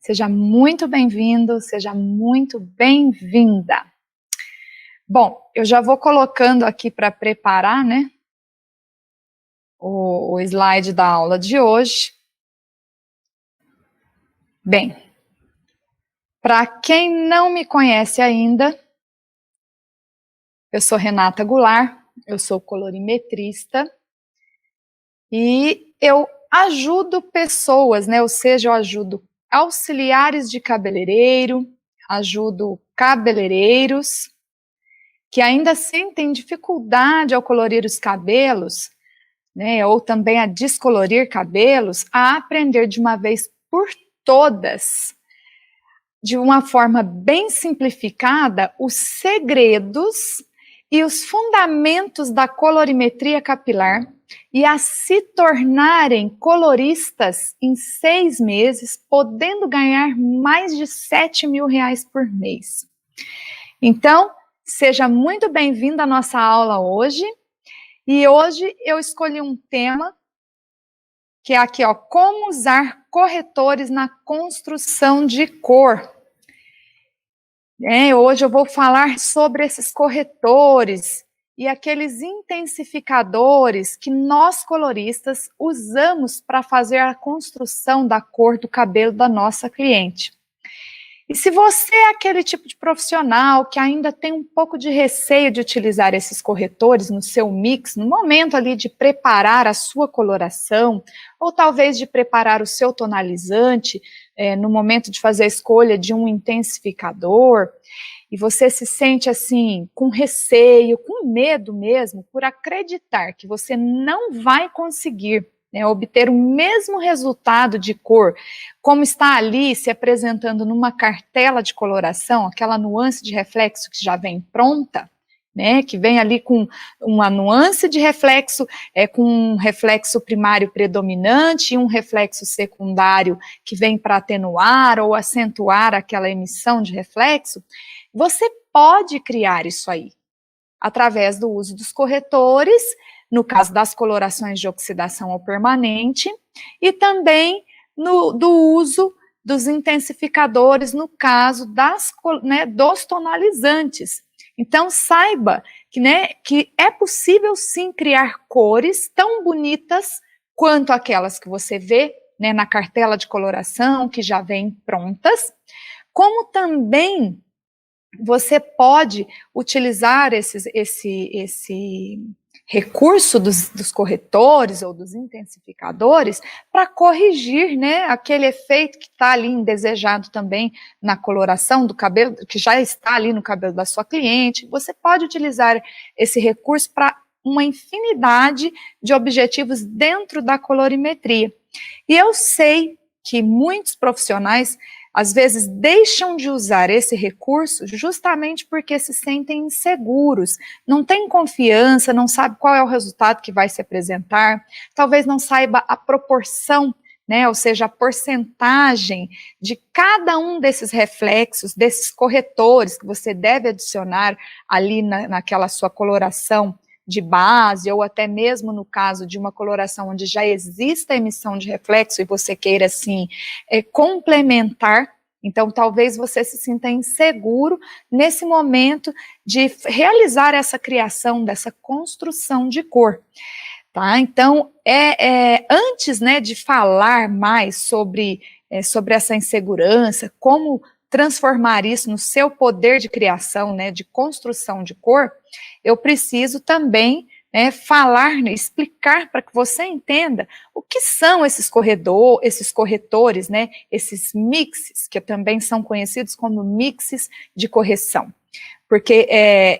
Seja muito bem-vindo, seja muito bem-vinda. Bom, eu já vou colocando aqui para preparar, né, o slide da aula de hoje. Bem, para quem não me conhece ainda, eu sou Renata Goulart, eu sou colorimetrista e eu ajudo pessoas, né, ou seja, eu ajudo auxiliares de cabeleireiro, ajudo cabeleireiros que ainda sentem dificuldade ao colorir os cabelos, né, ou também a descolorir cabelos, a aprender de uma vez por todas, de uma forma bem simplificada, os segredos e os fundamentos da colorimetria capilar e a se tornarem coloristas em 6 meses, podendo ganhar mais de R$7.000 por mês. Então, seja muito bem-vindo à nossa aula hoje. E hoje eu escolhi um tema que é aqui, ó, como usar corretores na construção de cor. Hoje eu vou falar sobre esses corretores e aqueles intensificadores que nós coloristas usamos para fazer a construção da cor do cabelo da nossa cliente. E se você é aquele tipo de profissional que ainda tem um pouco de receio de utilizar esses corretores no seu mix, no momento ali de preparar a sua coloração, ou talvez de preparar o seu tonalizante, no momento de fazer a escolha de um intensificador, e você se sente assim, com receio, com medo mesmo, por acreditar que você não vai conseguir obter o mesmo resultado de cor, como está ali se apresentando numa cartela de coloração, aquela nuance de reflexo que já vem pronta, né, que vem ali com uma nuance de reflexo, com um reflexo primário predominante e um reflexo secundário que vem para atenuar ou acentuar aquela emissão de reflexo. Você pode criar isso aí, através do uso dos corretores, no caso das colorações de oxidação ao permanente, e também do uso dos intensificadores, no caso dos tonalizantes. Então, saiba que é possível sim criar cores tão bonitas quanto aquelas que você vê na cartela de coloração, que já vem prontas, como também você pode utilizar esse recurso dos corretores ou dos intensificadores para corrigir aquele efeito que está ali indesejado também na coloração do cabelo, que já está ali no cabelo da sua cliente. Você pode utilizar esse recurso para uma infinidade de objetivos dentro da colorimetria. E eu sei que muitos profissionais às vezes deixam de usar esse recurso justamente porque se sentem inseguros, não têm confiança, não sabe qual é o resultado que vai se apresentar, talvez não saiba a proporção, ou seja, a porcentagem de cada um desses reflexos, desses corretores que você deve adicionar ali naquela sua coloração de base, ou até mesmo no caso de uma coloração onde já existe a emissão de reflexo e você queira, assim, complementar. Então, talvez você se sinta inseguro nesse momento de realizar essa criação, dessa construção de cor. Tá? Então, antes de falar mais sobre essa insegurança, como transformar isso no seu poder de criação, de construção de cor, eu preciso também explicar para que você entenda o que são esses corretores, esses mixes, que também são conhecidos como mixes de correção, porque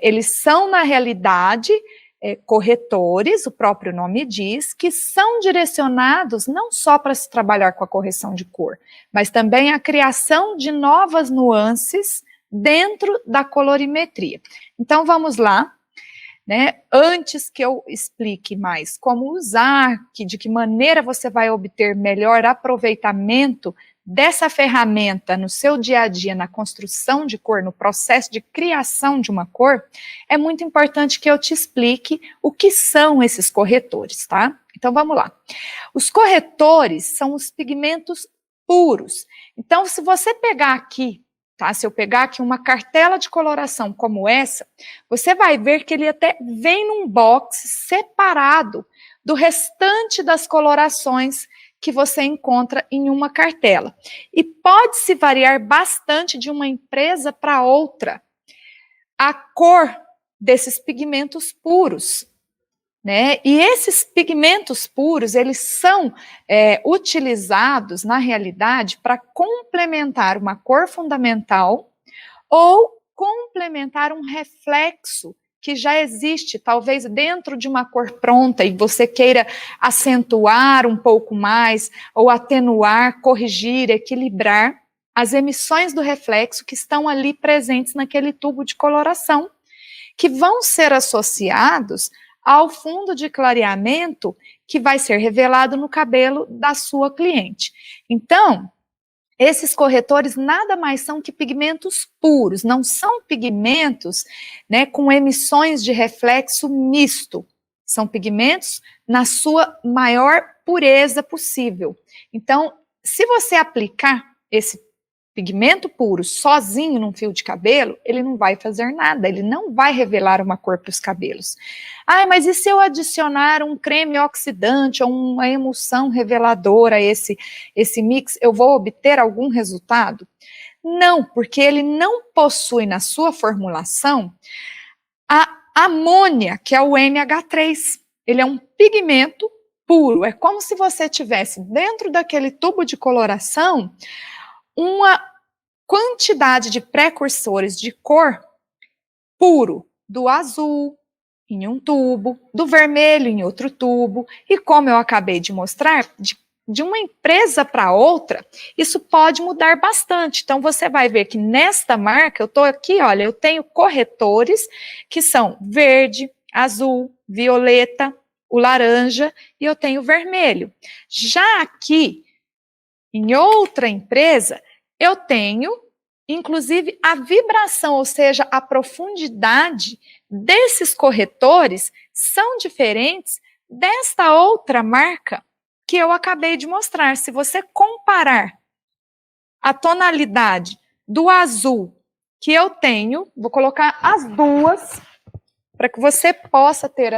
eles são, na realidade, corretores, o próprio nome diz, que são direcionados não só para se trabalhar com a correção de cor, mas também a criação de novas nuances dentro da colorimetria. Então, vamos lá. Antes que eu explique mais como usar, de que maneira você vai obter melhor aproveitamento dessa ferramenta no seu dia a dia, na construção de cor, no processo de criação de uma cor, é muito importante que eu te explique o que são esses corretores, tá? Então vamos lá. Os corretores são os pigmentos puros. Então, se você pegar aqui, tá? Se eu pegar aqui uma cartela de coloração como essa, você vai ver que ele até vem num box separado do restante das colorações que você encontra em uma cartela. E pode-se variar bastante de uma empresa para outra a cor desses pigmentos puros, né? E esses pigmentos puros, eles são utilizados, na realidade, para complementar uma cor fundamental ou complementar um reflexo que já existe, talvez dentro de uma cor pronta, e você queira acentuar um pouco mais, ou atenuar, corrigir, equilibrar as emissões do reflexo que estão ali presentes naquele tubo de coloração, que vão ser associados ao fundo de clareamento que vai ser revelado no cabelo da sua cliente. Então, esses corretores nada mais são que pigmentos puros, não são pigmentos, né, com emissões de reflexo misto. São pigmentos na sua maior pureza possível. Então, se você aplicar esse pigmento puro sozinho num fio de cabelo, ele não vai fazer nada, ele não vai revelar uma cor para os cabelos. Ah, mas e se eu adicionar um creme oxidante ou uma emulsão reveladora a esse mix, eu vou obter algum resultado? Não, porque ele não possui na sua formulação a amônia, que é o NH3. Ele é um pigmento puro, é como se você tivesse dentro daquele tubo de coloração uma quantidade de precursores de cor puro, do azul em um tubo, do vermelho em outro tubo, e como eu acabei de mostrar, de uma empresa para outra, isso pode mudar bastante. Então, você vai ver que nesta marca, eu estou aqui, olha, eu tenho corretores que são verde, azul, violeta, o laranja, e eu tenho o vermelho. Já aqui, em outra empresa, eu tenho, inclusive, a vibração, ou seja, a profundidade desses corretores são diferentes desta outra marca que eu acabei de mostrar. Se você comparar a tonalidade do azul que eu tenho, vou colocar as duas para que você possa ter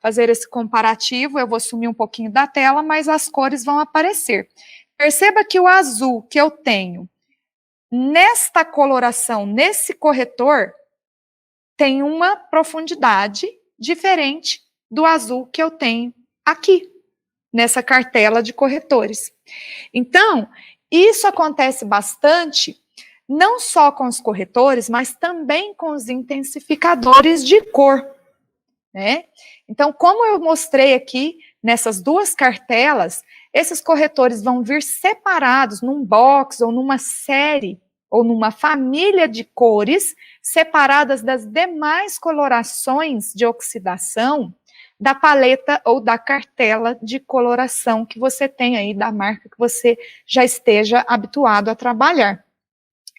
fazer esse comparativo. Eu vou sumir um pouquinho da tela, mas as cores vão aparecer. Perceba que o azul que eu tenho nesta coloração, nesse corretor, tem uma profundidade diferente do azul que eu tenho aqui, nessa cartela de corretores. Então, isso acontece bastante, não só com os corretores, mas também com os intensificadores de cor, né? Então, como eu mostrei aqui, nessas duas cartelas, esses corretores vão vir separados num box ou numa série ou numa família de cores separadas das demais colorações de oxidação da paleta ou da cartela de coloração que você tem aí, da marca que você já esteja habituado a trabalhar.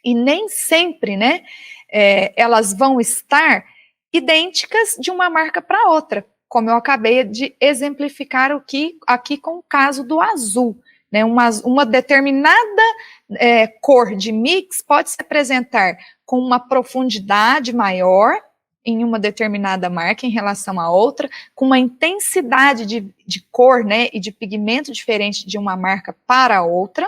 E nem sempre, né, elas vão estar idênticas de uma marca para outra, como eu acabei de exemplificar aqui com o caso do azul, né? Uma determinada cor de mix pode se apresentar com uma profundidade maior em uma determinada marca em relação a outra, com uma intensidade de cor, né, e de pigmento diferente de uma marca para outra,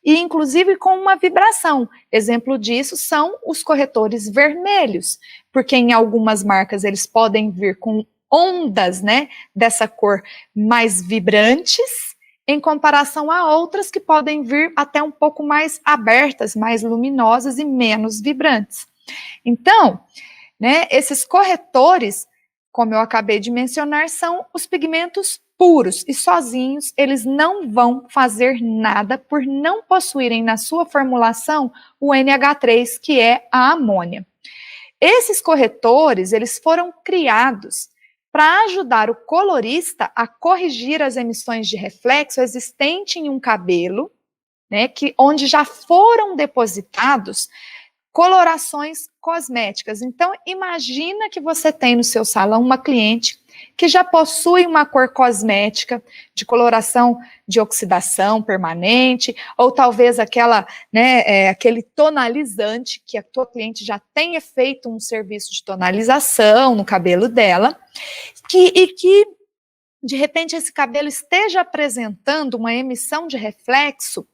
e inclusive com uma vibração. Exemplo disso são os corretores vermelhos, porque em algumas marcas eles podem vir com ondas, né, dessa cor mais vibrantes, em comparação a outras que podem vir até um pouco mais abertas, mais luminosas e menos vibrantes. Então, né, esses corretores, como eu acabei de mencionar, são os pigmentos puros, e sozinhos eles não vão fazer nada por não possuírem na sua formulação o NH3, que é a amônia. Esses corretores, eles foram criados para ajudar o colorista a corrigir as emissões de reflexo existente em um cabelo, né, onde já foram depositados colorações cosméticas. Então, imagina que você tem no seu salão uma cliente que já possuem uma cor cosmética de coloração de oxidação permanente, ou talvez aquele tonalizante, que a tua cliente já tenha feito um serviço de tonalização no cabelo dela, e que de repente esse cabelo esteja apresentando uma emissão de reflexo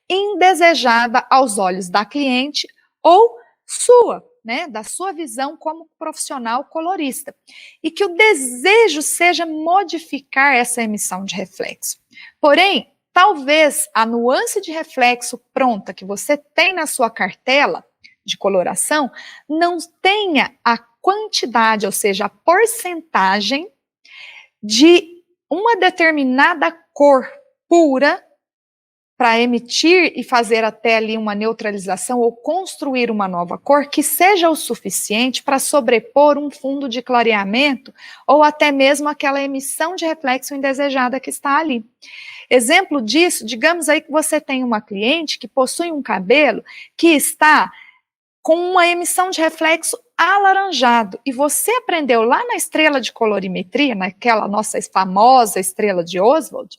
indesejada aos olhos da cliente ou sua, né, da sua visão como profissional colorista, e que o desejo seja modificar essa emissão de reflexo. Porém, talvez a nuance de reflexo pronta que você tem na sua cartela de coloração não tenha a quantidade, ou seja, a porcentagem de uma determinada cor pura para emitir e fazer até ali uma neutralização ou construir uma nova cor que seja o suficiente para sobrepor um fundo de clareamento ou até mesmo aquela emissão de reflexo indesejada que está ali. Exemplo disso, digamos aí que você tem uma cliente que possui um cabelo que está com uma emissão de reflexo alaranjado, e você aprendeu lá na estrela de colorimetria, naquela nossa famosa estrela de Oswald,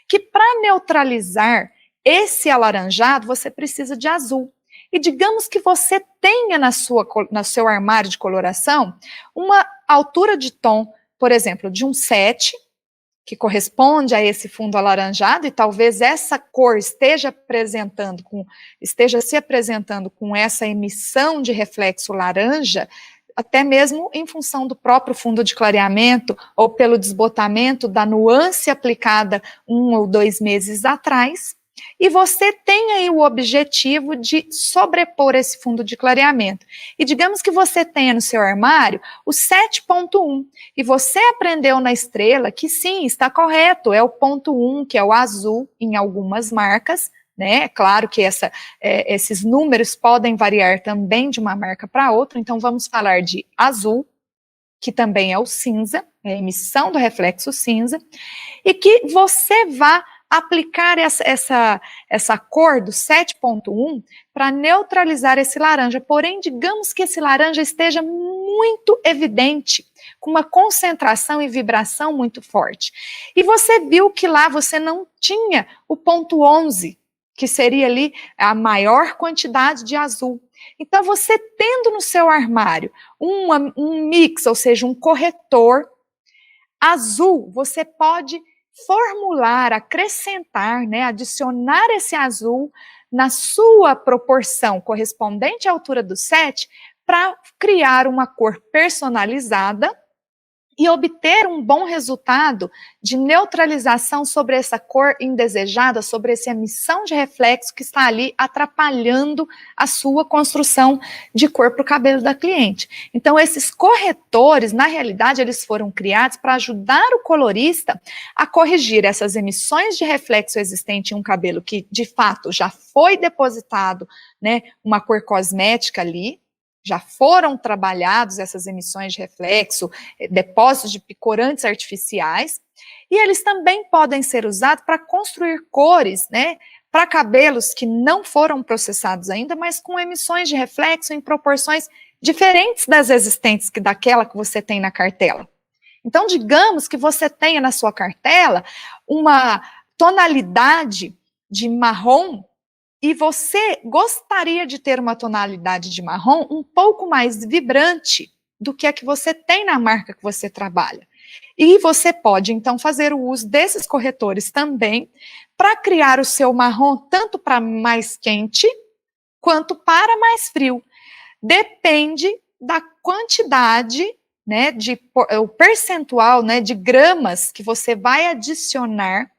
que para neutralizar esse alaranjado, você precisa de azul. E digamos que você tenha no seu armário de coloração uma altura de tom, por exemplo, de um 7, que corresponde a esse fundo alaranjado, e talvez essa cor esteja se apresentando com essa emissão de reflexo laranja, até mesmo em função do próprio fundo de clareamento, ou pelo desbotamento da nuance aplicada 1 ou 2 meses atrás, e você tem aí o objetivo de sobrepor esse fundo de clareamento. E digamos que você tenha no seu armário o 7.1, e você aprendeu na estrela que sim, está correto, é o ponto 1, que é o azul em algumas marcas, né? É claro que esses números podem variar também de uma marca para outra, então vamos falar de azul, que também é o cinza, é a emissão do reflexo cinza, e que você vá aplicar essa cor do 7.1 para neutralizar esse laranja. Porém, digamos que esse laranja esteja muito evidente, com uma concentração e vibração muito forte. E você viu que lá você não tinha o ponto 11, que seria ali a maior quantidade de azul. Então, você tendo no seu armário um mix, ou seja, um corretor azul, você pode formular, acrescentar, né, adicionar esse azul na sua proporção correspondente à altura do 7 para criar uma cor personalizada e obter um bom resultado de neutralização sobre essa cor indesejada, sobre essa emissão de reflexo que está ali atrapalhando a sua construção de cor para o cabelo da cliente. Então, esses corretores, na realidade, eles foram criados para ajudar o colorista a corrigir essas emissões de reflexo existente em um cabelo que, de fato, já foi depositado, né, uma cor cosmética ali, já foram trabalhados essas emissões de reflexo, depósitos de picorantes artificiais, e eles também podem ser usados para construir cores, né, para cabelos que não foram processados ainda, mas com emissões de reflexo em proporções diferentes das existentes daquela que você tem na cartela. Então, digamos que você tenha na sua cartela uma tonalidade de marrom, e você gostaria de ter uma tonalidade de marrom um pouco mais vibrante do que a que você tem na marca que você trabalha. E você pode, então, fazer o uso desses corretores também para criar o seu marrom tanto para mais quente quanto para mais frio. Depende da quantidade, né, o percentual, né, de gramas que você vai adicionar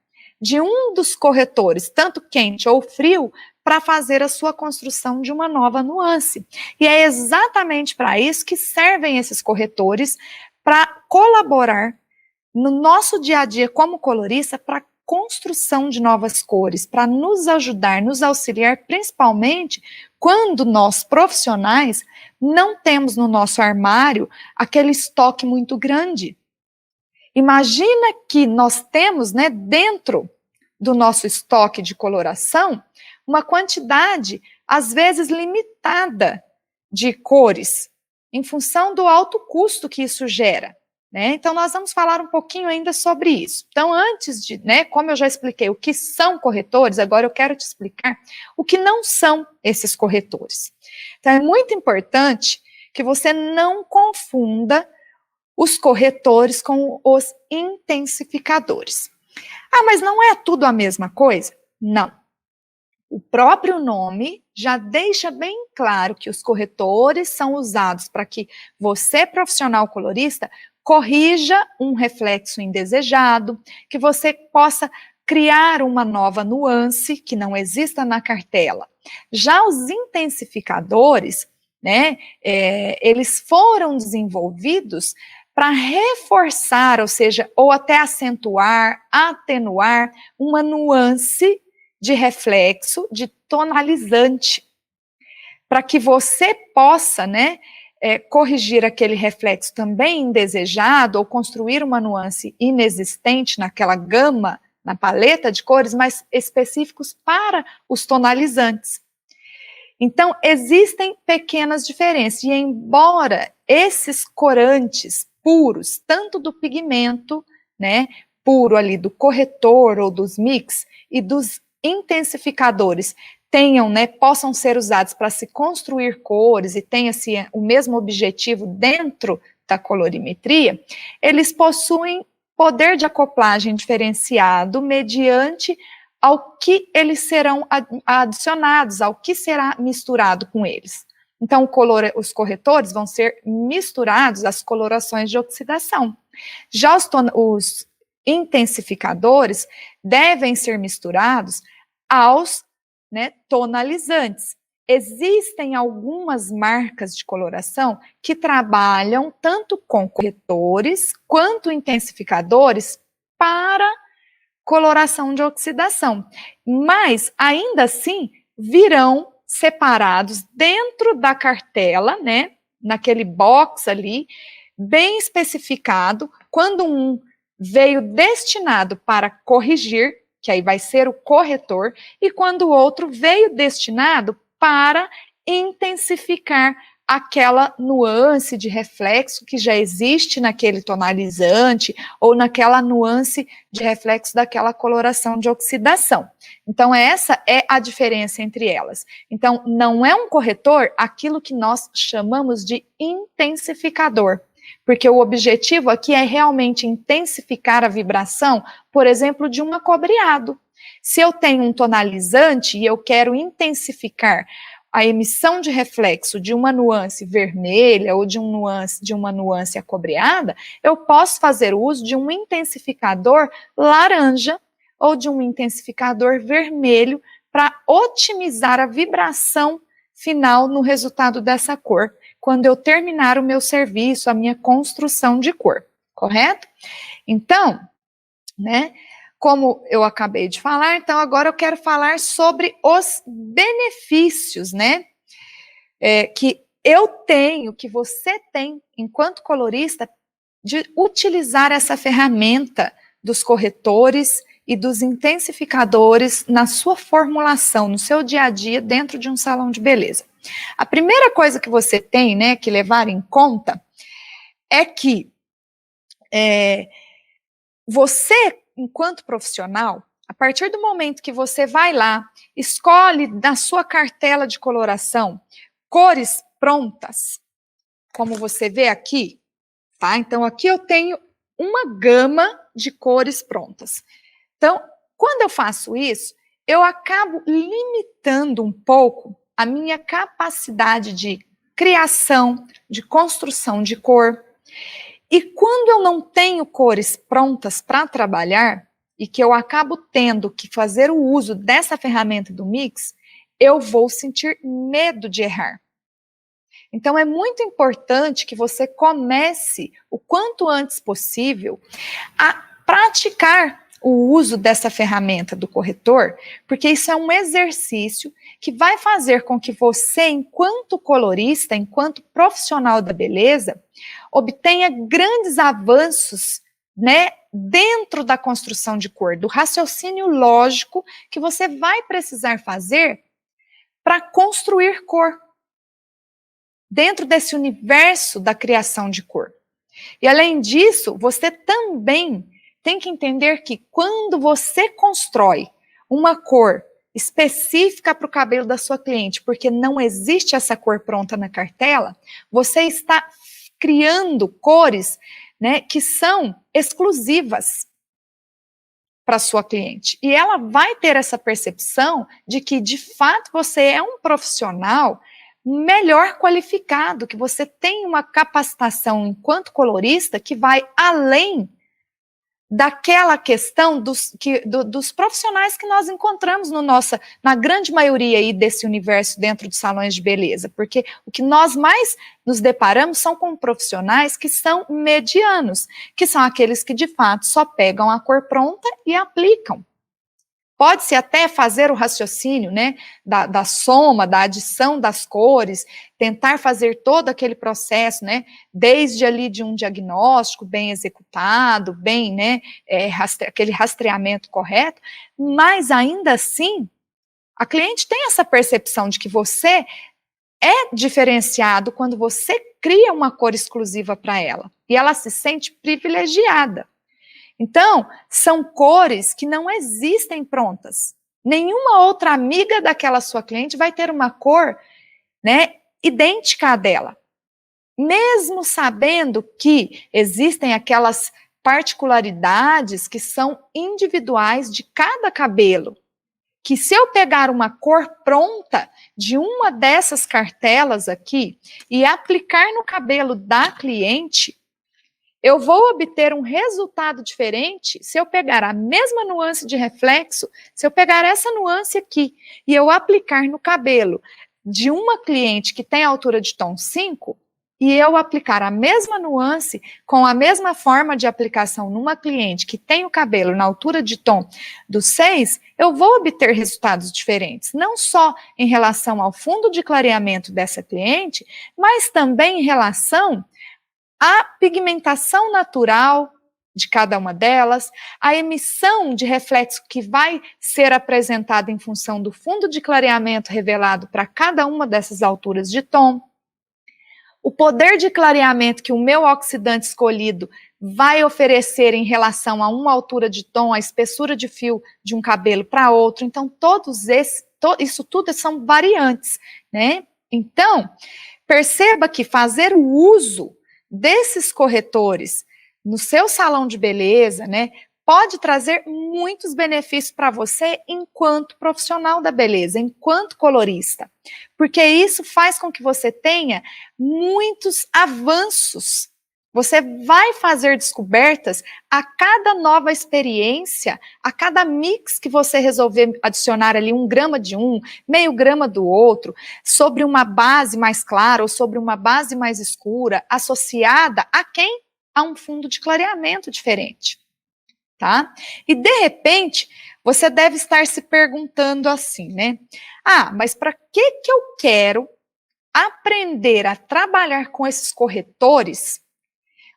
de um dos corretores, tanto quente ou frio, para fazer a sua construção de uma nova nuance. E é exatamente para isso que servem esses corretores, para colaborar no nosso dia a dia como colorista para a construção de novas cores, para nos ajudar, nos auxiliar, principalmente quando nós, profissionais, não temos no nosso armário aquele estoque muito grande. Imagina que nós temos, né, dentro do nosso estoque de coloração, uma quantidade, às vezes, limitada de cores, em função do alto custo que isso gera. né? Então, nós vamos falar um pouquinho ainda sobre isso. Então, antes de, né, como eu já expliquei o que são corretores, agora eu quero te explicar o que não são esses corretores. Então, é muito importante que você não confunda os corretores com os intensificadores. Ah, mas não é tudo a mesma coisa? Não. O próprio nome já deixa bem claro que os corretores são usados para que você, profissional colorista, corrija um reflexo indesejado, que você possa criar uma nova nuance que não exista na cartela. Já os intensificadores, né, eles foram desenvolvidos para reforçar, ou seja, ou até acentuar, atenuar uma nuance de reflexo, de tonalizante, para que você possa, né, corrigir aquele reflexo também indesejado ou construir uma nuance inexistente naquela gama, na paleta de cores, mas específicos para os tonalizantes. Então, existem pequenas diferenças, e embora esses corantes puros, tanto do pigmento, né, puro ali do corretor ou dos mix, e dos intensificadores tenham, né, possam ser usados para se construir cores e tenha assim, o mesmo objetivo dentro da colorimetria, eles possuem poder de acoplagem diferenciado mediante ao que eles serão adicionados, ao que será misturado com eles. Então, os corretores vão ser misturados às colorações de oxidação. Já os intensificadores devem ser misturados aos, né, tonalizantes. Existem algumas marcas de coloração que trabalham tanto com corretores quanto intensificadores para coloração de oxidação, mas ainda assim virão separados dentro da cartela, né, naquele box ali, bem especificado, quando um veio destinado para corrigir, que aí vai ser o corretor, e quando o outro veio destinado para intensificar aquela nuance de reflexo que já existe naquele tonalizante ou naquela nuance de reflexo daquela coloração de oxidação. Então, essa é a diferença entre elas. Então, não é um corretor aquilo que nós chamamos de intensificador, porque o objetivo aqui é realmente intensificar a vibração, por exemplo, de um acobreado. Se eu tenho um tonalizante e eu quero intensificar a emissão de reflexo de uma nuance vermelha ou de uma nuance acobreada, eu posso fazer uso de um intensificador laranja ou de um intensificador vermelho para otimizar a vibração final no resultado dessa cor, quando eu terminar o meu serviço, a minha construção de cor, correto? Então, né, como eu acabei de falar, então agora eu quero falar sobre os benefícios, né, que eu tenho, que você tem, enquanto colorista, de utilizar essa ferramenta dos corretores e dos intensificadores na sua formulação, no seu dia a dia, dentro de um salão de beleza. A primeira coisa que você tem, né, que levar em conta é que você, enquanto profissional, a partir do momento que você vai lá, escolhe da sua cartela de coloração cores prontas, como você vê aqui, tá? Então, aqui eu tenho uma gama de cores prontas. Então, quando eu faço isso, eu acabo limitando um pouco a minha capacidade de criação, de construção de cor. E quando eu não tenho cores prontas para trabalhar, e que eu acabo tendo que fazer o uso dessa ferramenta do mix, eu vou sentir medo de errar. Então, é muito importante que você comece, o quanto antes possível, a praticar o uso dessa ferramenta do corretor, porque isso é um exercício que vai fazer com que você, enquanto colorista, enquanto profissional da beleza, obtenha grandes avanços, né, dentro da construção de cor, do raciocínio lógico que você vai precisar fazer para construir cor dentro desse universo da criação de cor. E além disso, você também tem que entender que quando você constrói uma cor específica para o cabelo da sua cliente, porque não existe essa cor pronta na cartela, você está criando cores, né, que são exclusivas para sua cliente. E ela vai ter essa percepção de que, de fato, você é um profissional melhor qualificado, que você tem uma capacitação enquanto colorista que vai além daquela questão dos profissionais que nós encontramos na grande maioria aí desse universo dentro de salões de beleza, porque o que nós mais nos deparamos são com profissionais que são medianos, que são aqueles que de fato só pegam a cor pronta e aplicam. Pode-se até fazer o raciocínio, né, da soma, da adição das cores, tentar fazer todo aquele processo, né, desde ali de um diagnóstico bem executado, bem, né, aquele rastreamento correto, mas ainda assim, a cliente tem essa percepção de que você é diferenciado quando você cria uma cor exclusiva para ela, e ela se sente privilegiada. Então, são cores que não existem prontas. Nenhuma outra amiga daquela sua cliente vai ter uma cor, né, idêntica à dela. Mesmo sabendo que existem aquelas particularidades que são individuais de cada cabelo. Que se eu pegar uma cor pronta de uma dessas cartelas aqui e aplicar no cabelo da cliente, eu vou obter um resultado diferente se eu pegar a mesma nuance de reflexo, se eu pegar essa nuance aqui e eu aplicar no cabelo de uma cliente que tem altura de tom 5 e eu aplicar a mesma nuance com a mesma forma de aplicação numa cliente que tem o cabelo na altura de tom do 6, eu vou obter resultados diferentes, não só em relação ao fundo de clareamento dessa cliente, mas também em relação a pigmentação natural de cada uma delas, a emissão de reflexo que vai ser apresentada em função do fundo de clareamento revelado para cada uma dessas alturas de tom, o poder de clareamento que o meu oxidante escolhido vai oferecer em relação a uma altura de tom, a espessura de fio de um cabelo para outro. Então, isso tudo são variantes, né? Então, perceba que fazer o uso desses corretores no seu salão de beleza, né, pode trazer muitos benefícios para você enquanto profissional da beleza, enquanto colorista, porque isso faz com que você tenha muitos avanços. Você vai fazer descobertas a cada nova experiência, a cada mix que você resolver adicionar ali 1 grama de um, meio grama do outro, sobre uma base mais clara ou sobre uma base mais escura, associada a quem? A um fundo de clareamento diferente, tá? E de repente, você deve estar se perguntando assim, né? Ah, mas para que eu quero aprender a trabalhar com esses corretores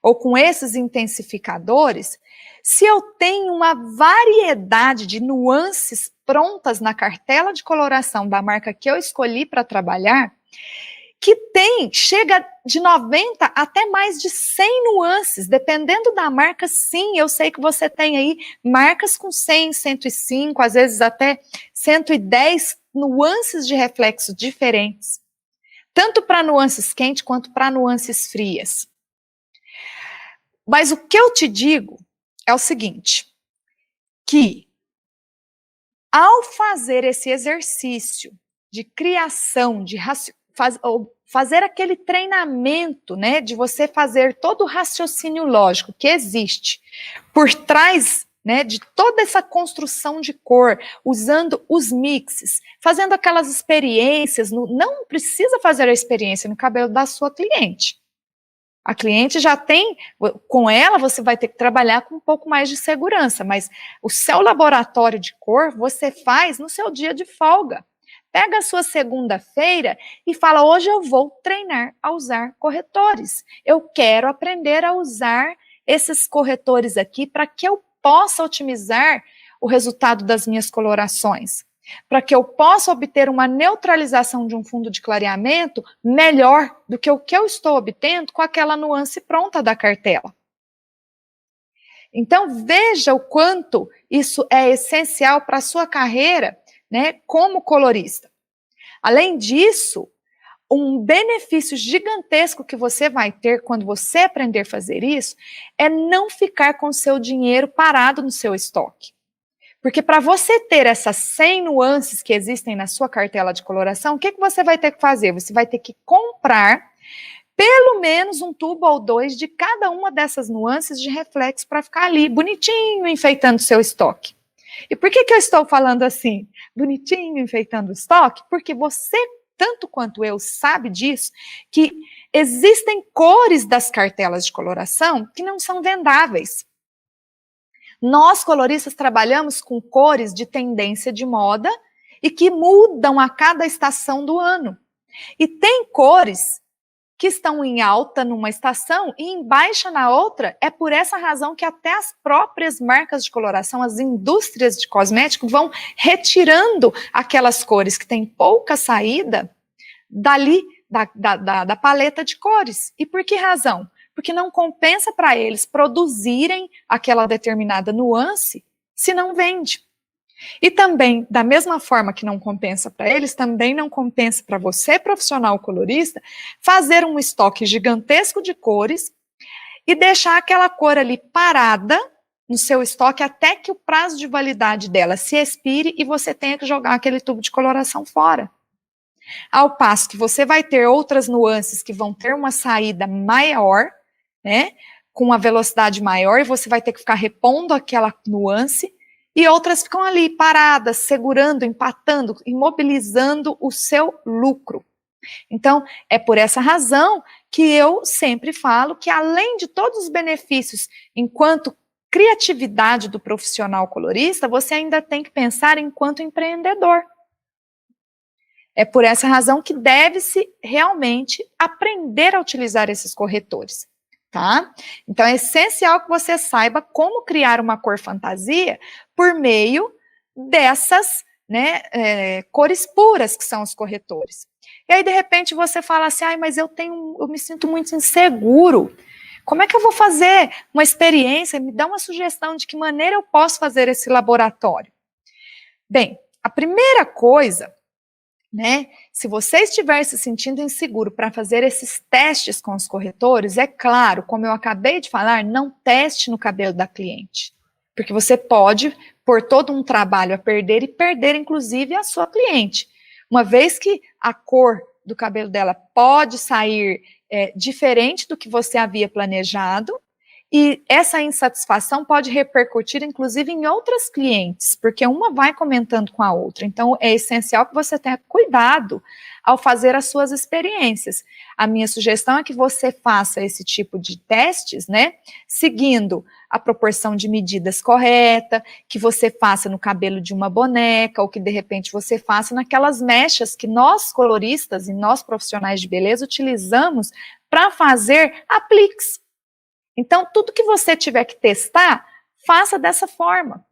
ou com esses intensificadores, se eu tenho uma variedade de nuances prontas na cartela de coloração da marca que eu escolhi para trabalhar, que chega de 90 até mais de 100 nuances, dependendo da marca, sim, eu sei que você tem aí marcas com 100, 105, às vezes até 110 nuances de reflexo diferentes, tanto para nuances quentes quanto para nuances frias. Mas o que eu te digo é o seguinte, que ao fazer esse exercício de criação, de fazer aquele treinamento, né, de você fazer todo o raciocínio lógico que existe por trás, né, de toda essa construção de cor, usando os mixes, fazendo aquelas experiências, não precisa fazer a experiência no cabelo da sua cliente. A cliente já tem, com ela você vai ter que trabalhar com um pouco mais de segurança, mas o seu laboratório de cor você faz no seu dia de folga. Pega a sua segunda-feira e fala, hoje eu vou treinar a usar corretores. Eu quero aprender a usar esses corretores aqui para que eu possa otimizar o resultado das minhas colorações. para que eu possa obter uma neutralização de um fundo de clareamento melhor do que o que eu estou obtendo com aquela nuance pronta da cartela. Então, veja o quanto isso é essencial para a sua carreira, né, como colorista. Além disso, um benefício gigantesco que você vai ter quando você aprender a fazer isso é não ficar com o seu dinheiro parado no seu estoque. Porque para você ter essas 100 nuances que existem na sua cartela de coloração, o que você vai ter que fazer? Você vai ter que comprar pelo menos um tubo ou dois de cada uma dessas nuances de reflexo para ficar ali, bonitinho, enfeitando o seu estoque. E por que eu estou falando assim, bonitinho, enfeitando o estoque? Porque você, tanto quanto eu, sabe disso, que existem cores das cartelas de coloração que não são vendáveis. Nós, coloristas, trabalhamos com cores de tendência de moda e que mudam a cada estação do ano. E tem cores que estão em alta numa estação e em baixa na outra. É por essa razão que até as próprias marcas de coloração, as indústrias de cosméticos, vão retirando aquelas cores que têm pouca saída dali, da paleta de cores. E por que razão? Porque não compensa para eles produzirem aquela determinada nuance se não vende. E também, da mesma forma que não compensa para eles, também não compensa para você, profissional colorista, fazer um estoque gigantesco de cores e deixar aquela cor ali parada no seu estoque até que o prazo de validade dela se expire e você tenha que jogar aquele tubo de coloração fora. Ao passo que você vai ter outras nuances que vão ter uma saída maior, né, com uma velocidade maior, e você vai ter que ficar repondo aquela nuance, e outras ficam ali paradas, segurando, empatando, imobilizando o seu lucro. Então, é por essa razão que eu sempre falo que, além de todos os benefícios enquanto criatividade do profissional colorista, você ainda tem que pensar enquanto empreendedor. É por essa razão que deve-se realmente aprender a utilizar esses corretores. Tá? Então, é essencial que você saiba como criar uma cor fantasia por meio dessas, né, cores puras que são os corretores. E aí, de repente, você fala assim, mas eu me sinto muito inseguro. Como é que eu vou fazer uma experiência? Me dá uma sugestão de que maneira eu posso fazer esse laboratório. Bem, a primeira coisa, né? Se você estiver se sentindo inseguro para fazer esses testes com os corretores, é claro, como eu acabei de falar, não teste no cabelo da cliente. Porque você pode pôr todo um trabalho a perder e perder, inclusive, a sua cliente. Uma vez que a cor do cabelo dela pode sair diferente do que você havia planejado, e essa insatisfação pode repercutir, inclusive, em outras clientes, porque uma vai comentando com a outra. Então, é essencial que você tenha cuidado ao fazer as suas experiências. A minha sugestão é que você faça esse tipo de testes, né, seguindo a proporção de medidas correta, que você faça no cabelo de uma boneca, ou que, de repente, você faça naquelas mechas que nós, coloristas, e nós, profissionais de beleza, utilizamos para fazer apliques. Então, tudo que você tiver que testar, faça dessa forma.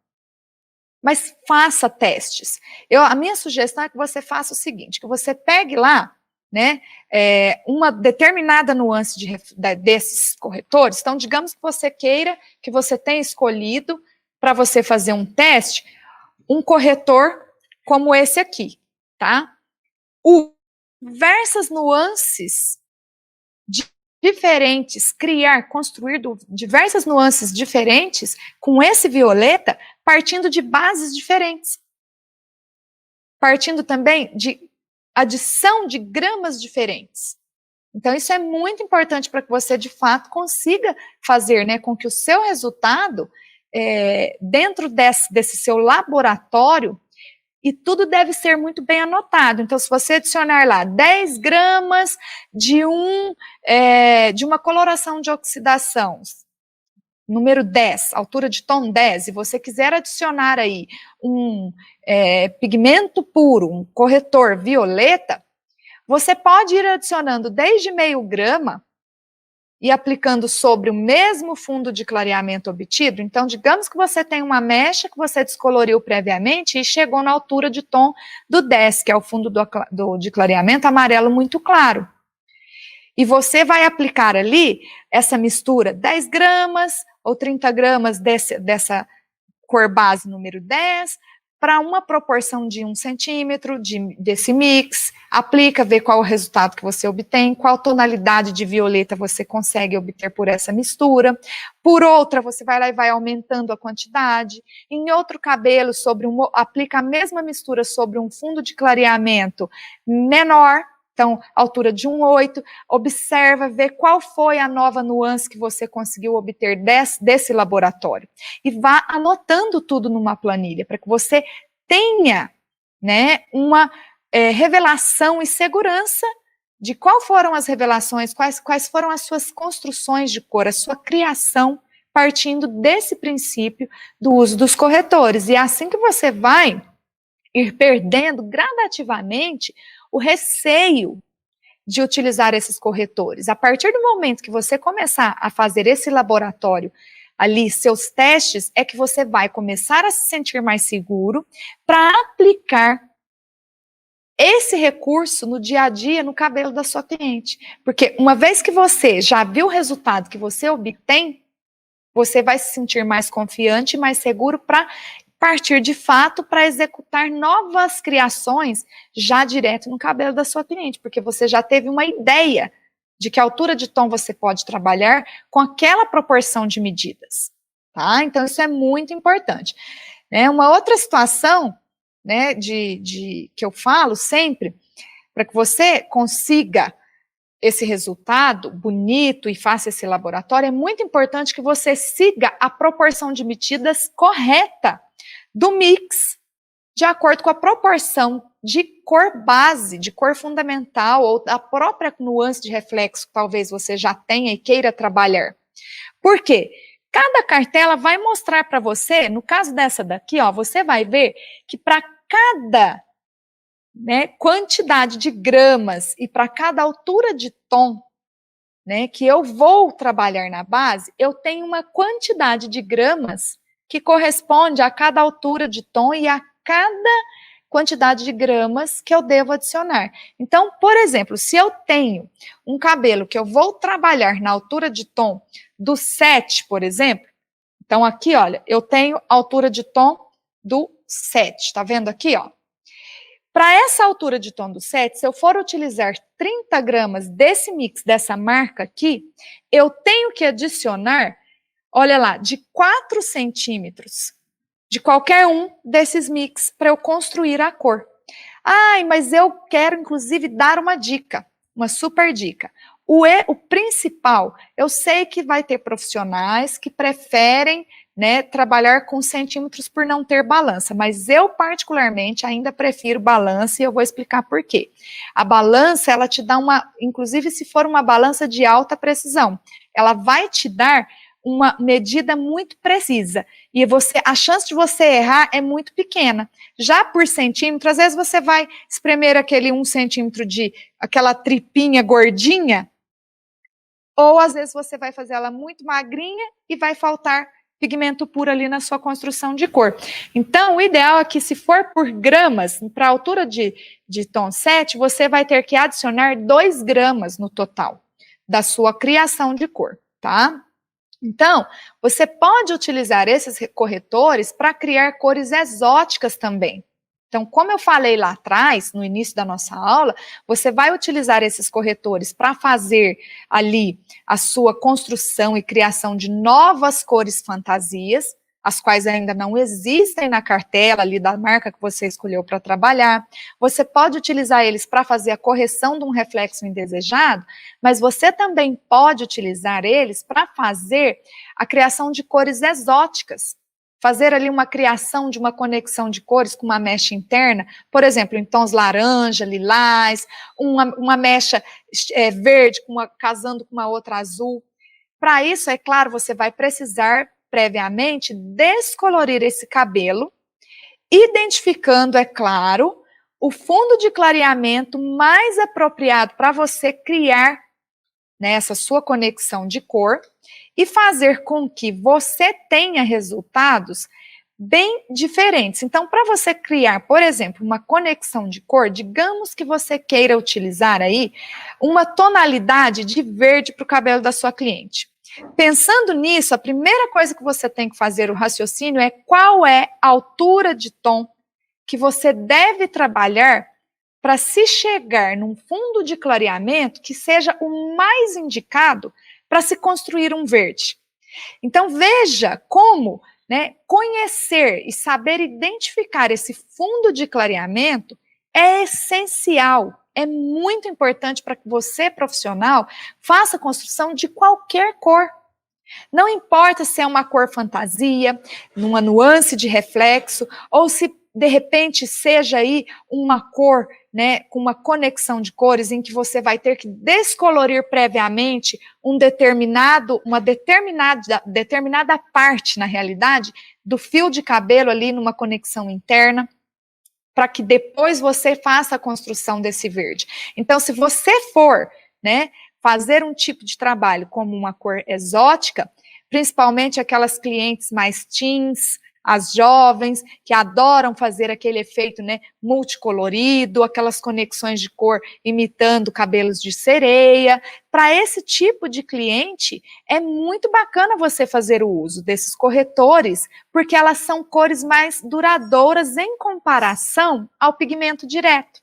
Mas faça testes. A minha sugestão é que você faça o seguinte, que você pegue lá, né, uma determinada nuance desses corretores. Então, digamos que você queira, que você tenha escolhido, para você fazer um teste, um corretor como esse aqui, tá? Diversas nuances diferentes, construir diversas nuances diferentes com esse violeta, partindo de bases diferentes. Partindo também de adição de gramas diferentes. Então, isso é muito importante para que você, de fato, consiga fazer, né, com que o seu resultado, dentro desse seu laboratório, e tudo deve ser muito bem anotado. Então, se você adicionar lá 10 gramas de uma coloração de oxidação, número 10, altura de tom 10, e você quiser adicionar aí um pigmento puro, um corretor violeta, você pode ir adicionando desde meio grama e aplicando sobre o mesmo fundo de clareamento obtido, então digamos que você tem uma mecha que você descoloriu previamente e chegou na altura de tom do 10, que é o fundo de clareamento amarelo muito claro. E você vai aplicar ali essa mistura, 10 gramas ou 30 gramas dessa cor base número 10, para uma proporção de 1 centímetro desse mix, aplica, vê qual o resultado que você obtém, qual tonalidade de violeta você consegue obter por essa mistura. Por outra, você vai lá e vai aumentando a quantidade. Em outro cabelo, aplica a mesma mistura sobre um fundo de clareamento menor, então, altura de 1,8, observa, vê qual foi a nova nuance que você conseguiu obter desse laboratório. E vá anotando tudo numa planilha, para que você tenha, né, uma revelação e segurança de qual foram as revelações, quais foram as suas construções de cor, a sua criação, partindo desse princípio do uso dos corretores. E é assim que você vai ir perdendo gradativamente o receio de utilizar esses corretores. A partir do momento que você começar a fazer esse laboratório ali, seus testes, é que você vai começar a se sentir mais seguro para aplicar esse recurso no dia a dia, no cabelo da sua cliente. Porque uma vez que você já viu o resultado que você obtém, você vai se sentir mais confiante e mais seguro para partir de fato para executar novas criações já direto no cabelo da sua cliente, porque você já teve uma ideia de que altura de tom você pode trabalhar com aquela proporção de medidas, tá? Então isso é muito importante. Uma outra situação, né, que eu falo sempre, para que você consiga esse resultado bonito e faça esse laboratório, é muito importante que você siga a proporção de medidas correta do mix, de acordo com a proporção de cor base, de cor fundamental, ou da própria nuance de reflexo que talvez você já tenha e queira trabalhar. Por quê? Cada cartela vai mostrar para você, no caso dessa daqui, ó, você vai ver que para cada quantidade de gramas e para cada altura de tom, que eu vou trabalhar na base, eu tenho uma quantidade de gramas que corresponde a cada altura de tom e a cada quantidade de gramas que eu devo adicionar. Então, por exemplo, se eu tenho um cabelo que eu vou trabalhar na altura de tom do 7, por exemplo, então aqui, olha, eu tenho a altura de tom do 7, tá vendo aqui, ó? Para essa altura de tom do 7, se eu for utilizar 30 gramas desse mix, dessa marca aqui, eu tenho que adicionar, olha lá, de 4 centímetros de qualquer um desses mix para eu construir a cor. Ai, mas eu quero, inclusive, dar uma dica, uma super dica. O principal, eu sei que vai ter profissionais que preferem trabalhar com centímetros por não ter balança, mas eu particularmente ainda prefiro balança e eu vou explicar por quê. A balança, ela te dá inclusive se for uma balança de alta precisão, ela vai te dar uma medida muito precisa, e a chance de você errar é muito pequena. Já por centímetro, às vezes você vai espremer aquele 1 centímetro de aquela tripinha gordinha, ou às vezes você vai fazer ela muito magrinha e vai faltar pigmento puro ali na sua construção de cor. Então, o ideal é que se for por gramas, para a altura de tom 7, você vai ter que adicionar 2 gramas no total da sua criação de cor, tá? Então, você pode utilizar esses corretores para criar cores exóticas também. Então, como eu falei lá atrás, no início da nossa aula, você vai utilizar esses corretores para fazer ali a sua construção e criação de novas cores fantasias, as quais ainda não existem na cartela ali da marca que você escolheu para trabalhar. Você pode utilizar eles para fazer a correção de um reflexo indesejado, mas você também pode utilizar eles para fazer a criação de cores exóticas. Fazer ali uma criação de uma conexão de cores com uma mecha interna, por exemplo, em tons laranja, lilás, uma mecha verde casando com uma outra azul. Para isso, é claro, você vai precisar previamente descolorir esse cabelo, identificando, é claro, o fundo de clareamento mais apropriado para você criar né, essa sua conexão de cor, e fazer com que você tenha resultados bem diferentes. Então, para você criar, por exemplo, uma conexão de cor, digamos que você queira utilizar aí uma tonalidade de verde para o cabelo da sua cliente. Pensando nisso, a primeira coisa que você tem que fazer o raciocínio é qual é a altura de tom que você deve trabalhar para se chegar num fundo de clareamento que seja o mais indicado para se construir um verde. Então, veja como, né, conhecer e saber identificar esse fundo de clareamento é essencial, é muito importante para que você, profissional, faça a construção de qualquer cor. Não importa se é uma cor fantasia, numa nuance de reflexo, ou se de repente seja aí uma cor, né, com uma conexão de cores em que você vai ter que descolorir previamente uma determinada parte, na realidade, do fio de cabelo ali numa conexão interna, para que depois você faça a construção desse verde. Então, se você for, né, fazer um tipo de trabalho como uma cor exótica, principalmente aquelas clientes mais teens, as jovens, que adoram fazer aquele efeito, né, multicolorido, aquelas conexões de cor imitando cabelos de sereia. Para esse tipo de cliente, é muito bacana você fazer o uso desses corretores, porque elas são cores mais duradouras em comparação ao pigmento direto.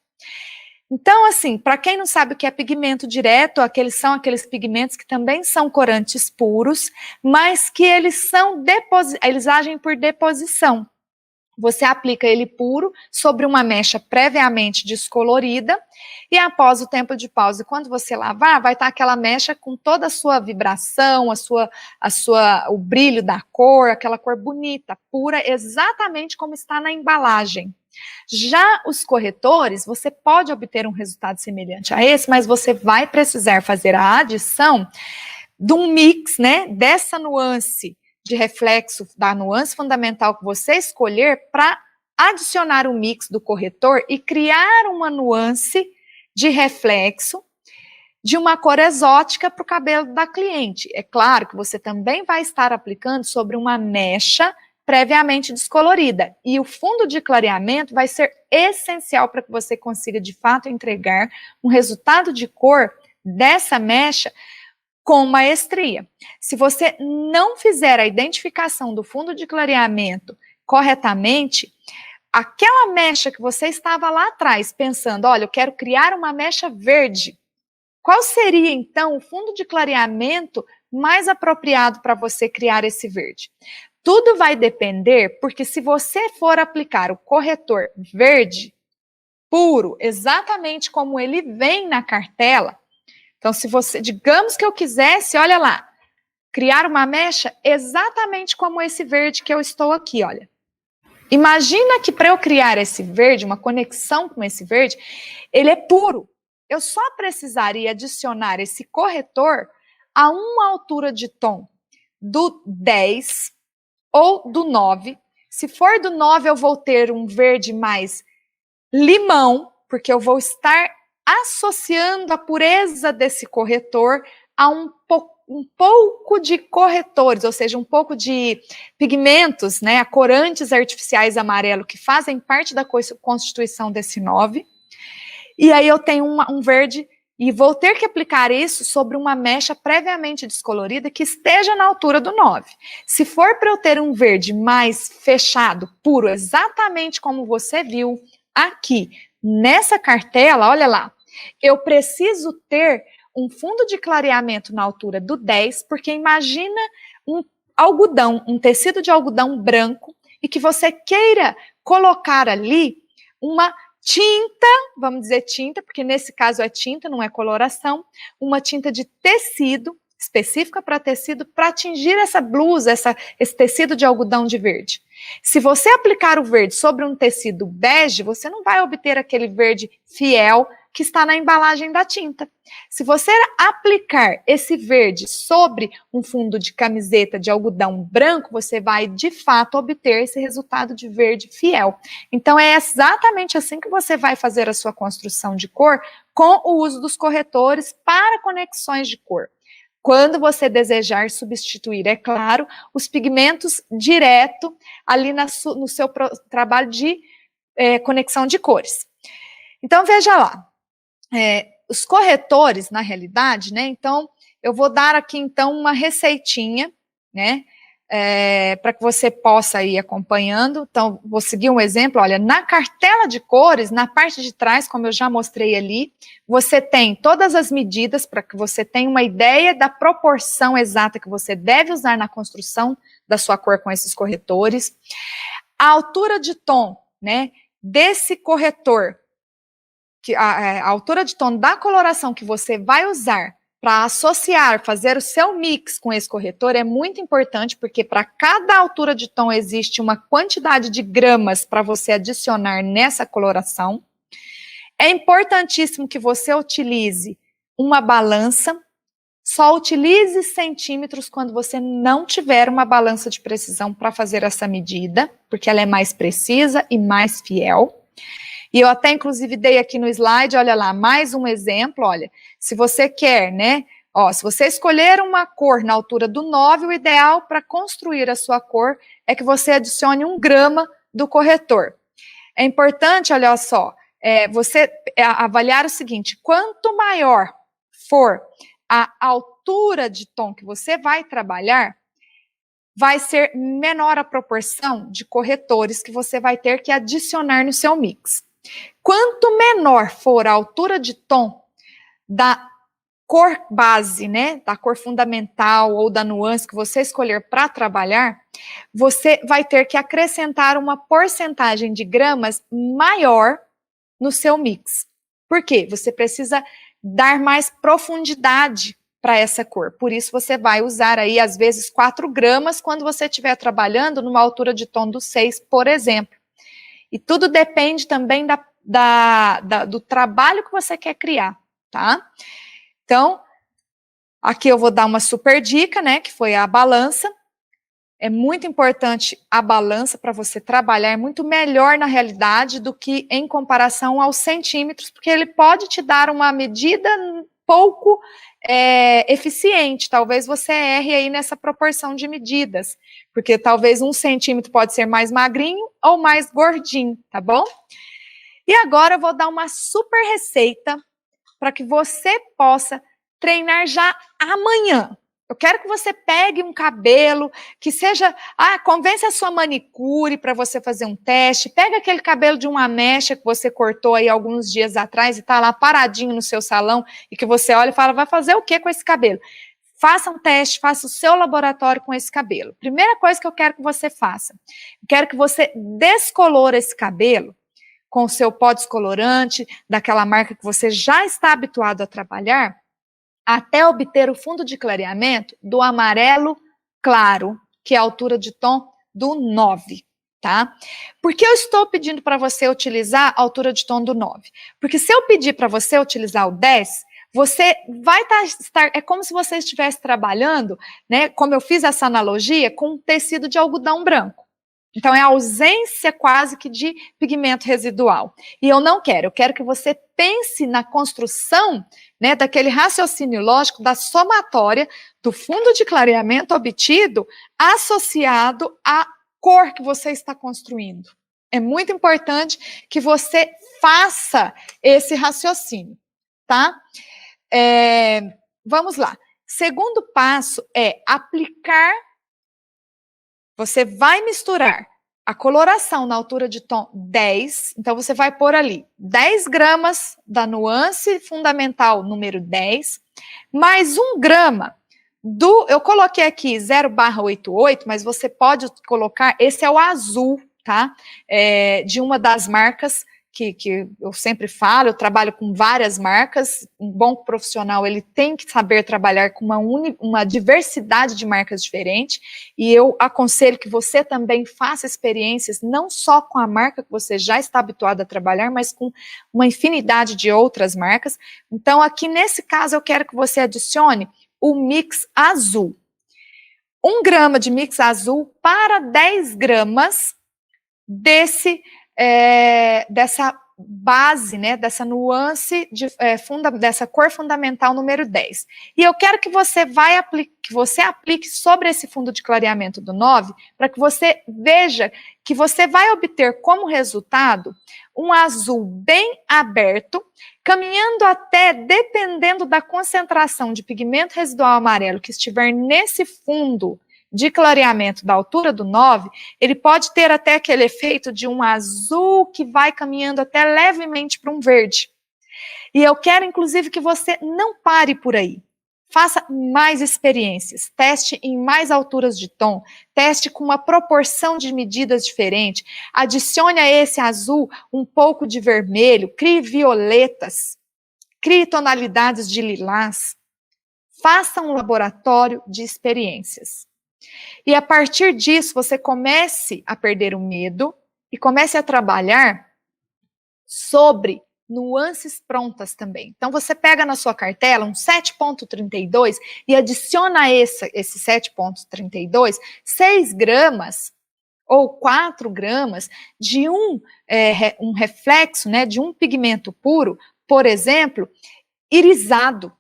Então, assim, para quem não sabe o que é pigmento direto, são aqueles pigmentos que também são corantes puros, mas que eles agem por deposição. Você aplica ele puro sobre uma mecha previamente descolorida e após o tempo de pausa, quando você lavar, vai estar aquela mecha com toda a sua vibração, o brilho da cor, aquela cor bonita, pura, exatamente como está na embalagem. Já os corretores, você pode obter um resultado semelhante a esse, mas você vai precisar fazer a adição de um mix, né, dessa nuance de reflexo, da nuance fundamental que você escolher, para adicionar o mix do corretor e criar uma nuance de reflexo de uma cor exótica para o cabelo da cliente. É claro que você também vai estar aplicando sobre uma mecha previamente descolorida. E o fundo de clareamento vai ser essencial para que você consiga, de fato, entregar um resultado de cor dessa mecha com maestria. Se você não fizer a identificação do fundo de clareamento corretamente, aquela mecha que você estava lá atrás pensando, olha, eu quero criar uma mecha verde, qual seria, então, o fundo de clareamento mais apropriado para você criar esse verde? Tudo vai depender, porque se você for aplicar o corretor verde puro, exatamente como ele vem na cartela, então se você, digamos que eu quisesse, olha lá, criar uma mecha exatamente como esse verde que eu estou aqui, olha. Imagina que para eu criar esse verde, uma conexão com esse verde, ele é puro. Eu só precisaria adicionar esse corretor a uma altura de tom do 10 ou do 9. Se for do 9, eu vou ter um verde mais limão, porque eu vou estar associando a pureza desse corretor a um pouco de corretores, ou seja, um pouco de pigmentos, né, corantes artificiais amarelo que fazem parte da constituição desse 9. E aí eu tenho um verde e vou ter que aplicar isso sobre uma mecha previamente descolorida que esteja na altura do 9. Se for para eu ter um verde mais fechado, puro, exatamente como você viu aqui nessa cartela, olha lá, eu preciso ter um fundo de clareamento na altura do 10, porque imagina um algodão, um tecido de algodão branco, e que você queira colocar ali uma tinta, vamos dizer tinta, porque nesse caso é tinta, não é coloração, uma tinta de tecido, específica para tecido, para atingir essa blusa, esse tecido de algodão de verde. Se você aplicar o verde sobre um tecido bege, você não vai obter aquele verde fiel que está na embalagem da tinta. Se você aplicar esse verde sobre um fundo de camiseta de algodão branco, você vai, de fato, obter esse resultado de verde fiel. Então, é exatamente assim que você vai fazer a sua construção de cor com o uso dos corretores para conexões de cor. Quando você desejar substituir, é claro, os pigmentos direto ali no seu trabalho de conexão de cores. Então, veja lá, os corretores, na realidade, né, então, eu vou dar aqui, então, uma receitinha, né, para que você possa ir acompanhando. Então, vou seguir um exemplo. Olha, na cartela de cores, na parte de trás, como eu já mostrei ali, você tem todas as medidas para que você tenha uma ideia da proporção exata que você deve usar na construção da sua cor com esses corretores. A altura de tom, né, desse corretor, a altura de tom da coloração que você vai usar para associar, fazer o seu mix com esse corretor é muito importante, porque para cada altura de tom existe uma quantidade de gramas para você adicionar nessa coloração. É importantíssimo que você utilize uma balança, só utilize centímetros quando você não tiver uma balança de precisão para fazer essa medida, porque ela é mais precisa e mais fiel. E eu até, inclusive, dei aqui no slide, olha lá, mais um exemplo, olha, se você quer, né, ó, se você escolher uma cor na altura do 9, o ideal para construir a sua cor é que você adicione 1 grama do corretor. É importante, olha só, você avaliar o seguinte, quanto maior for a altura de tom que você vai trabalhar, vai ser menor a proporção de corretores que você vai ter que adicionar no seu mix. Quanto menor for a altura de tom da cor base, né, da cor fundamental ou da nuance que você escolher para trabalhar, você vai ter que acrescentar uma porcentagem de gramas maior no seu mix. Por quê? Você precisa dar mais profundidade para essa cor. Por isso, você vai usar aí, às vezes, 4 gramas quando você estiver trabalhando numa altura de tom do 6, por exemplo. E tudo depende também do trabalho que você quer criar, tá? Então, aqui eu vou dar uma super dica, né, que foi a balança. É muito importante a balança para você trabalhar, é muito melhor na realidade do que em comparação aos centímetros, porque ele pode te dar uma medida pouco eficiente. Talvez você erre aí nessa proporção de medidas, porque talvez 1 centímetro pode ser mais magrinho ou mais gordinho, tá bom? E agora eu vou dar uma super receita para que você possa treinar já amanhã. Eu quero que você pegue um cabelo que seja... convence a sua manicure para você fazer um teste. Pega aquele cabelo de uma mecha que você cortou aí alguns dias atrás e está lá paradinho no seu salão e que você olha e fala, vai fazer o que com esse cabelo? Faça um teste, faça o seu laboratório com esse cabelo. Primeira coisa que eu quero que você faça. Eu quero que você descolore esse cabelo com o seu pó descolorante, daquela marca que você já está habituado a trabalhar, até obter o fundo de clareamento do amarelo claro, que é a altura de tom do 9, tá? Por que eu estou pedindo para você utilizar a altura de tom do 9? Porque se eu pedir para você utilizar o 10, você vai estar, é como se você estivesse trabalhando, né, como eu fiz essa analogia, com um tecido de algodão branco. Então, é a ausência quase que de pigmento residual. E eu não quero, eu quero que você pense na construção, né, daquele raciocínio lógico da somatória do fundo de clareamento obtido associado à cor que você está construindo. É muito importante que você faça esse raciocínio, tá? Vamos lá. Segundo passo é aplicar. Você vai misturar a coloração na altura de tom 10, então você vai pôr ali 10 gramas da nuance fundamental número 10, mais 1 grama eu coloquei aqui 0/88, mas você pode colocar, esse é o azul, tá? De uma das marcas que eu sempre falo, eu trabalho com várias marcas, um bom profissional, ele tem que saber trabalhar com uma diversidade de marcas diferentes, e eu aconselho que você também faça experiências, não só com a marca que você já está habituado a trabalhar, mas com uma infinidade de outras marcas. Então, aqui nesse caso, eu quero que você adicione o mix azul. 1 grama de mix azul para 10 gramas dessa base, né, dessa nuance, dessa cor fundamental número 10. E eu quero que você aplique sobre esse fundo de clareamento do 9, para que você veja que você vai obter como resultado um azul bem aberto, caminhando até, dependendo da concentração de pigmento residual amarelo que estiver nesse fundo de clareamento da altura do 9, ele pode ter até aquele efeito de um azul que vai caminhando até levemente para um verde. E eu quero, inclusive, que você não pare por aí. Faça mais experiências, teste em mais alturas de tom, teste com uma proporção de medidas diferente, adicione a esse azul um pouco de vermelho, crie violetas, crie tonalidades de lilás. Faça um laboratório de experiências. E a partir disso, você comece a perder o medo e comece a trabalhar sobre nuances prontas também. Então, você pega na sua cartela um 7,32 e adiciona esse 7,32, 6 gramas ou 4 gramas de um reflexo, né, de um pigmento puro, por exemplo, irisado,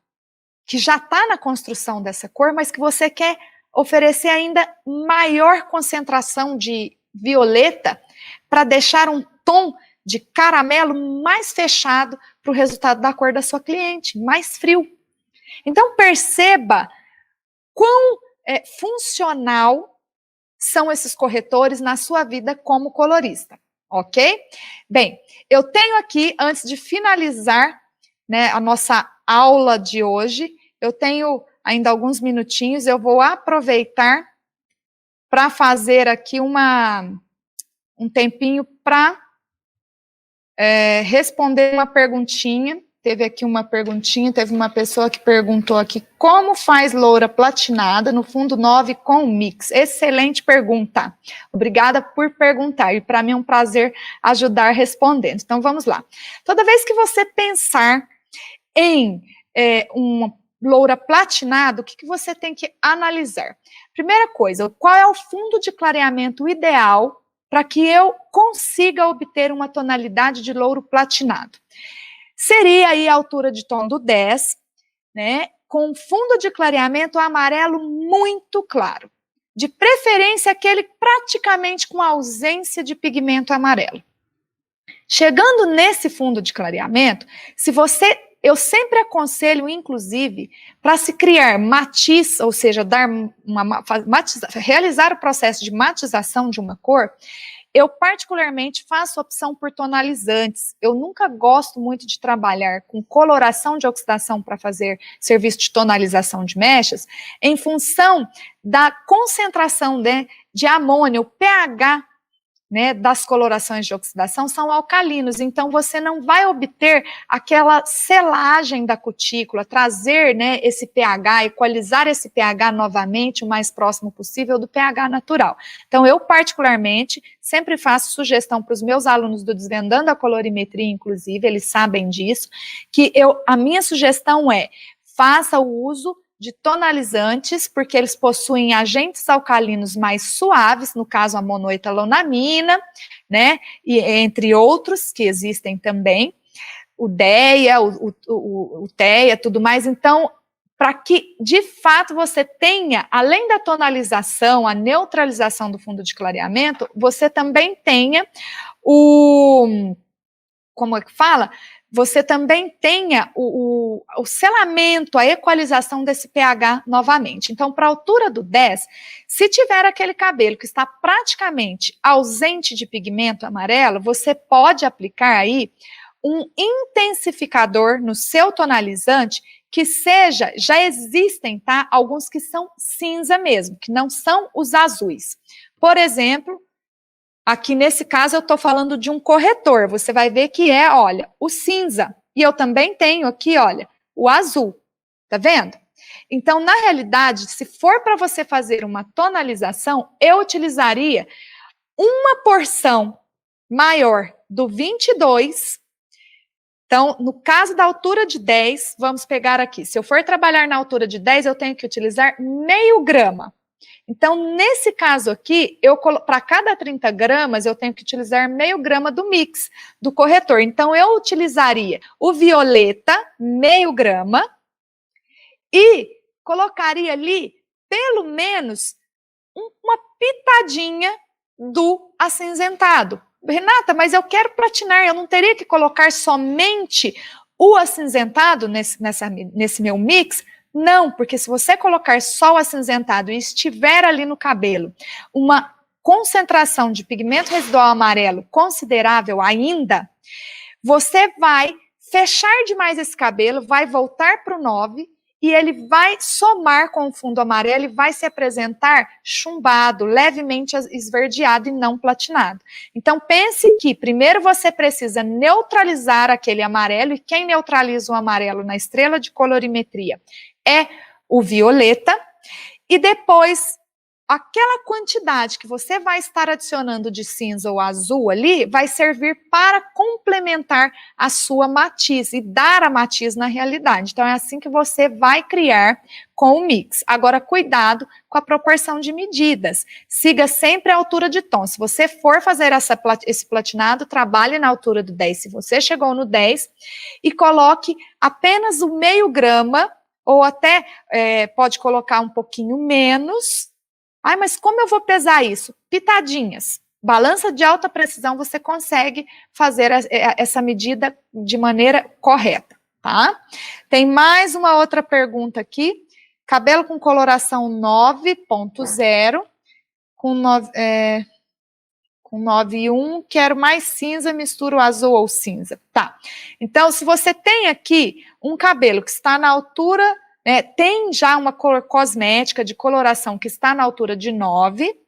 que já está na construção dessa cor, mas que você quer oferecer ainda maior concentração de violeta para deixar um tom de caramelo mais fechado para o resultado da cor da sua cliente, mais frio. Então perceba quão funcional são esses corretores na sua vida como colorista, ok? Bem, eu tenho aqui, antes de finalizar, né, a nossa aula de hoje, eu tenho ainda alguns minutinhos, eu vou aproveitar para fazer aqui um tempinho para responder uma perguntinha. Teve aqui uma perguntinha, teve uma pessoa que perguntou aqui, como faz loura platinada no fundo 9 com mix? Excelente pergunta. Obrigada por perguntar, e para mim é um prazer ajudar respondendo. Então vamos lá. Toda vez que você pensar em uma loura platinada, o que você tem que analisar? Primeira coisa, qual é o fundo de clareamento ideal para que eu consiga obter uma tonalidade de louro platinado? Seria aí a altura de tom do 10, né, com fundo de clareamento amarelo muito claro. De preferência, aquele praticamente com ausência de pigmento amarelo. Chegando nesse fundo de clareamento, eu sempre aconselho, inclusive, para se criar matiz, ou seja, realizar o processo de matização de uma cor, eu particularmente faço opção por tonalizantes. Eu nunca gosto muito de trabalhar com coloração de oxidação para fazer serviço de tonalização de mechas, em função da concentração de amônio, o pH, né, das colorações de oxidação são alcalinos, então você não vai obter aquela selagem da cutícula, trazer, né, esse pH, equalizar esse pH novamente o mais próximo possível do pH natural. Então eu particularmente sempre faço sugestão para os meus alunos do Desvendando a Colorimetria, inclusive, eles sabem disso, que a minha sugestão é, faça o uso de tonalizantes, porque eles possuem agentes alcalinos mais suaves, no caso a monoetalonamina, né, e entre outros que existem também, o DEA, o TEA, tudo mais. Então, para que de fato você tenha, além da tonalização, a neutralização do fundo de clareamento, você também tenha como é que fala? Você também tenha o selamento, a equalização desse pH novamente. Então, para a altura do 10, se tiver aquele cabelo que está praticamente ausente de pigmento amarelo, você pode aplicar aí um intensificador no seu tonalizante que seja, já existem, tá? Alguns que são cinza mesmo, que não são os azuis. Por exemplo, Aqui nesse caso eu estou falando de um corretor, você vai ver que é, olha, o cinza. E eu também tenho aqui, olha, o azul, tá vendo? Então, na realidade, se for para você fazer uma tonalização, eu utilizaria uma porção maior do 22. Então, no caso da altura de 10, vamos pegar aqui. Se eu for trabalhar na altura de 10, eu tenho que utilizar meio grama. Então, nesse caso aqui, para cada 30 gramas, eu tenho que utilizar meio grama do mix, do corretor. Então, eu utilizaria o violeta, meio grama, e colocaria ali, pelo menos, uma pitadinha do acinzentado. Renata, mas eu quero platinar, eu não teria que colocar somente o acinzentado nesse meu mix? Não, porque se você colocar só o acinzentado e estiver ali no cabelo uma concentração de pigmento residual amarelo considerável ainda, você vai fechar demais esse cabelo, vai voltar para o 9 e ele vai somar com o fundo amarelo e vai se apresentar chumbado, levemente esverdeado e não platinado. Então, pense que primeiro você precisa neutralizar aquele amarelo, e quem neutraliza o amarelo na estrela de colorimetria é o violeta, e depois aquela quantidade que você vai estar adicionando de cinza ou azul ali vai servir para complementar a sua matiz e dar a matiz na realidade. Então, é assim que você vai criar com o mix. Agora, cuidado com a proporção de medidas. Siga sempre a altura de tom. Se você for fazer esse platinado, trabalhe na altura do 10. Se você chegou no 10, e coloque apenas o meio grama, ou até pode colocar um pouquinho menos. Ai, mas como eu vou pesar isso? Pitadinhas. Balança de alta precisão, você consegue fazer essa medida de maneira correta, tá? Tem mais uma outra pergunta aqui. Cabelo com coloração 9.0, com 9,1, quero mais cinza, misturo azul ou cinza. Tá. Então, se você tem aqui um cabelo que está na altura, tem já uma cor cosmética de coloração que está na altura de 9,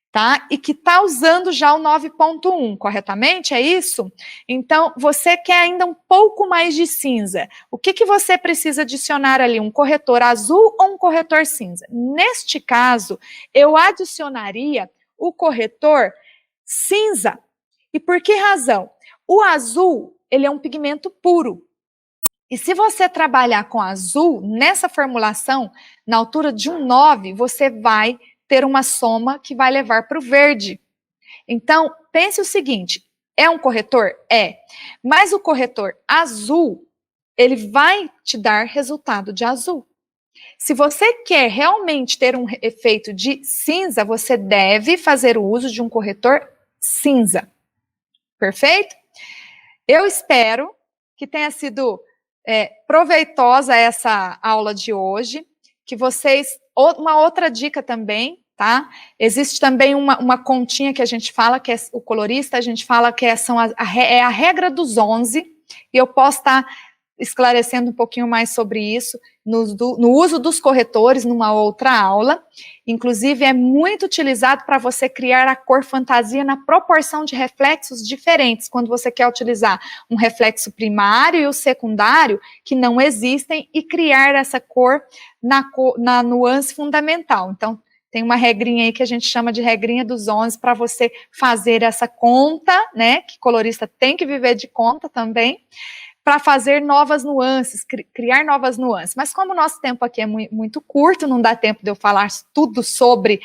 tá? E que está usando já o 9.1, corretamente? É isso? Então, você quer ainda um pouco mais de cinza. O que você precisa adicionar ali? Um corretor azul ou um corretor cinza? Neste caso, eu adicionaria o corretor cinza. E por que razão? O azul, ele é um pigmento puro. E se você trabalhar com azul, nessa formulação, na altura de um 9, você vai ter uma soma que vai levar para o verde. Então, pense o seguinte, é um corretor? É. Mas o corretor azul, ele vai te dar resultado de azul. Se você quer realmente ter um efeito de cinza, você deve fazer o uso de um corretor cinza. Perfeito? Eu espero que tenha sido proveitosa essa aula de hoje, que vocês, uma outra dica também, tá? Existe também uma continha que a gente fala, que é o colorista, a gente fala que é a regra dos 11, e eu posso estar esclarecendo um pouquinho mais sobre isso no uso dos corretores numa outra aula. Inclusive, é muito utilizado para você criar a cor fantasia na proporção de reflexos diferentes, quando você quer utilizar um reflexo primário e o secundário, que não existem, e criar essa cor na nuance fundamental. Então, tem uma regrinha aí que a gente chama de regrinha dos 11 para você fazer essa conta, né, que colorista tem que viver de conta também, para fazer novas nuances, criar novas nuances. Mas como o nosso tempo aqui é muito curto, não dá tempo de eu falar tudo sobre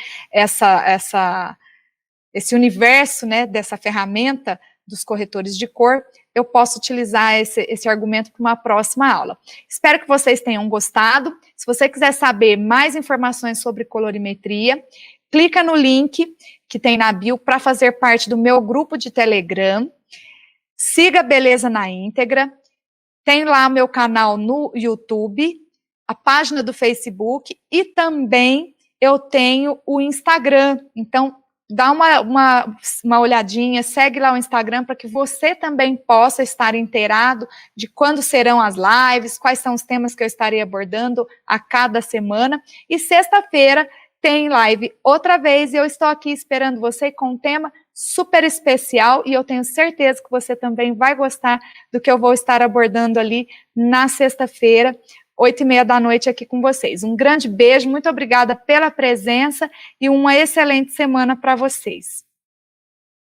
esse universo, né, dessa ferramenta dos corretores de cor, eu posso utilizar esse argumento para uma próxima aula. Espero que vocês tenham gostado. Se você quiser saber mais informações sobre colorimetria, clica no link que tem na bio para fazer parte do meu grupo de Telegram. Siga Beleza na Íntegra. Tem lá meu canal no YouTube, a página do Facebook e também eu tenho o Instagram. Então, dá uma olhadinha, segue lá o Instagram para que você também possa estar inteirado de quando serão as lives, quais são os temas que eu estarei abordando a cada semana. E sexta-feira tem live outra vez e eu estou aqui esperando você com um tema super especial e eu tenho certeza que você também vai gostar do que eu vou estar abordando ali na sexta-feira, 8h30 da noite aqui com vocês. Um grande beijo, muito obrigada pela presença e uma excelente semana para vocês.